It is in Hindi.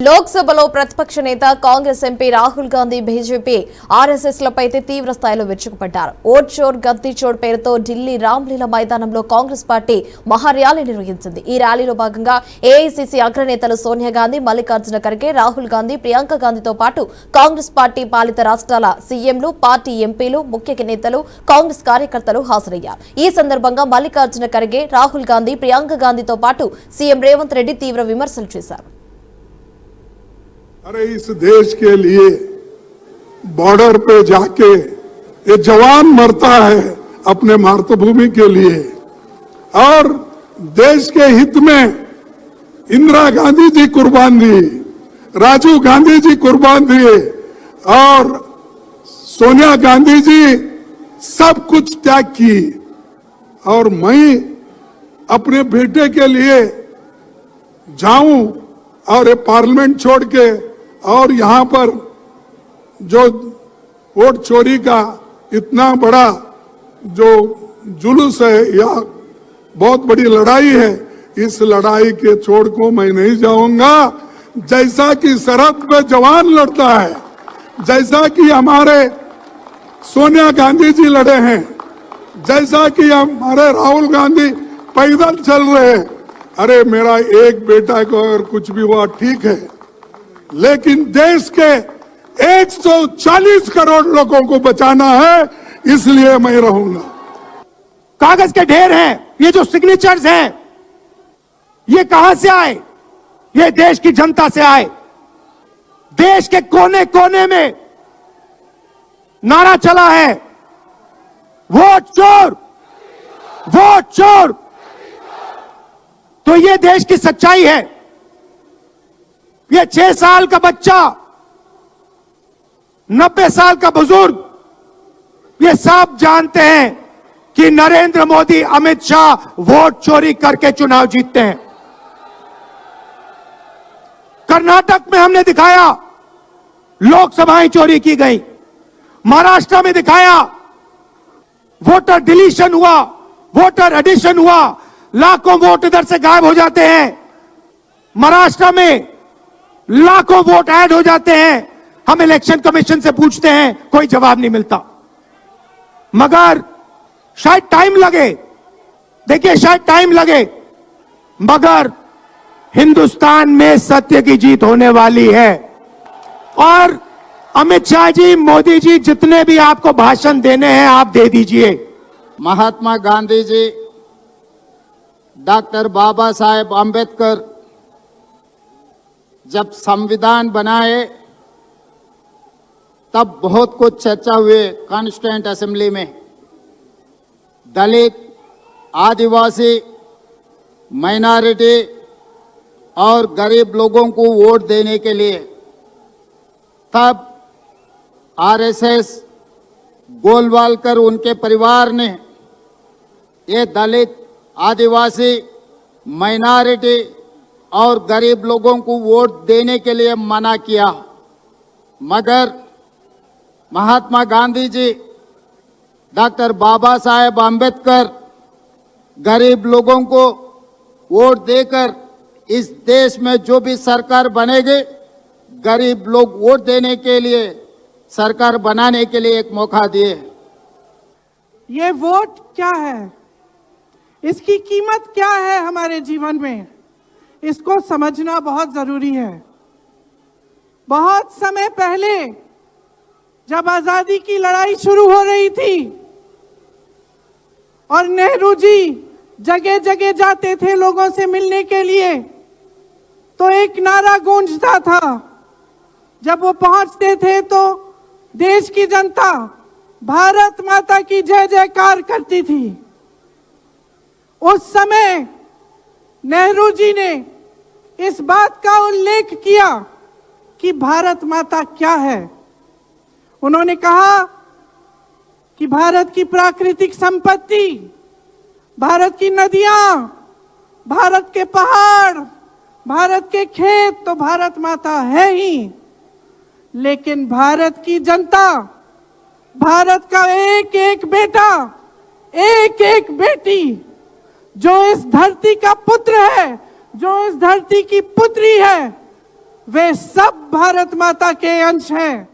లోక్సభలో ప్రతిపక్ష నేత Congress MP Rahul Gandhi BJP RSS లపై తీవ్ర స్థాయిలో విరుచుకుపడ్డారు. ఓట్ చోర్ గద్దీ చోర్ పేరుతో ఢిల్లీ రామ్లీలా మైదానంలో కాంగ్రెస్ పార్టీ మహా ర్యాలీ నిర్వహించింది. ఈ ర్యాలీలో భాగంగా ఏఐసీసీ అగ్రనేతలు సోనియా గాంధీ, మల్లికార్జున ఖర్గే, రాహుల్ గాంధీ, ప్రియాంక గాంధీతో పాటు కాంగ్రెస్ పార్టీ పాలిత రాష్ట్రాల సీఎంలు, పార్టీ ఎంపీలు, ముఖ్య నేతలు, కాంగ్రెస్ కార్యకర్తలు హాజరయ్యారు. ఈ సందర్భంగా మల్లికార్జున ఖర్గే, రాహుల్ గాంధీ, ప్రియాంక గాంధీతో పాటు సీఎం రేవంత్ రెడ్డి తీవ్ర విమర్శలు చేశారు. अरे इस देश के लिए बॉर्डर पे जाके ये जवान मरता है अपने मातृभूमि के लिए, और देश के हित में इंदिरा गांधी जी कुर्बान दी, राजीव गांधी जी कुर्बान दिए और सोनिया गांधी जी सब कुछ त्याग की, और मैं अपने बेटे के लिए जाऊं और ये पार्लियामेंट छोड़ के और यहां पर जो वोट चोरी का इतना बड़ा जो जुलूस है या बहुत बड़ी लड़ाई है, इस लड़ाई के छोड़ को मैं नहीं जाऊंगा। जैसा कि सरहद पे जवान लड़ता है, जैसा कि हमारे सोनिया गांधी जी लड़े हैं, जैसा कि हमारे राहुल गांधी पैदल चल रहे हैं। अरे मेरा एक बेटा को अगर कुछ भी हुआ ठीक है, लेकिन देश के 140 करोड़ लोगों को बचाना है, इसलिए मैं रहूंगा। कागज के ढेर हैं, ये जो सिग्नेचर्स हैं, ये कहां से आए? ये देश की जनता से आए। देश के कोने कोने में नारा चला है, वोट चोर, वोट चोर। तो ये देश की सच्चाई है। ये 6 साल का बच्चा, 90 साल का बुजुर्ग, ये सब जानते हैं कि नरेंद्र मोदी, अमित शाह वोट चोरी करके चुनाव जीतते हैं। कर्नाटक में हमने दिखाया लोकसभाएं चोरी की गई, महाराष्ट्र में दिखाया वोटर डिलीशन हुआ, वोटर एडिशन हुआ, लाखों वोट इधर से गायब हो जाते हैं। महाराष्ट्र में लाखों वोट ऐड हो जाते हैं। हम इलेक्शन कमीशन से पूछते हैं, कोई जवाब नहीं मिलता। मगर शायद टाइम लगे, देखिए शायद टाइम लगे, मगर हिंदुस्तान में सत्य की जीत होने वाली है। और अमित शाह जी, मोदी जी, जितने भी आपको भाषण देने हैं आप दे दीजिए। महात्मा गांधी जी, डॉक्टर बाबा साहेब आम्बेडकर जब संविधान बनाए तब बहुत कुछ चर्चा हुए कॉन्स्टिट्यूएंट असेंबली में। दलित, आदिवासी, माइनॉरिटी और गरीब लोगों को वोट देने के लिए तब आरएसएस, गोलवालकर, उनके परिवार ने ये दलित, आदिवासी, माइनॉरिटी और गरीब लोगों को वोट देने के लिए मना किया। मगर महात्मा गांधी जी, डॉक्टर बाबा साहेब आम्बेडकर गरीब लोगों को वोट देकर इस देश में जो भी सरकार बनेगी, गरीब लोग वोट देने के लिए, सरकार बनाने के लिए एक मौका दिए। ये वोट क्या है, इसकी कीमत क्या है हमारे जीवन में, इसको समझना बहुत जरूरी है। बहुत समय पहले जब आजादी की लड़ाई शुरू हो रही थी और नेहरू जी जगह जगह जाते थे लोगों से मिलने के लिए, तो एक नारा गूंजता था। जब वो पहुंचते थे तो देश की जनता भारत माता की जय जयकार करती थी। उस समय नेहरू जी ने इस बात का उल्लेख किया कि भारत माता क्या है। उन्होंने कहा कि भारत की प्राकृतिक संपत्ति, भारत की नदियां, भारत के पहाड़, भारत के खेत तो भारत माता है ही, लेकिन भारत की जनता, भारत का एक एक बेटा, एक एक बेटी जो इस धरती का पुत्र है, जो इस धरती की पुत्री है, वे सब भारत माता के अंश हैं।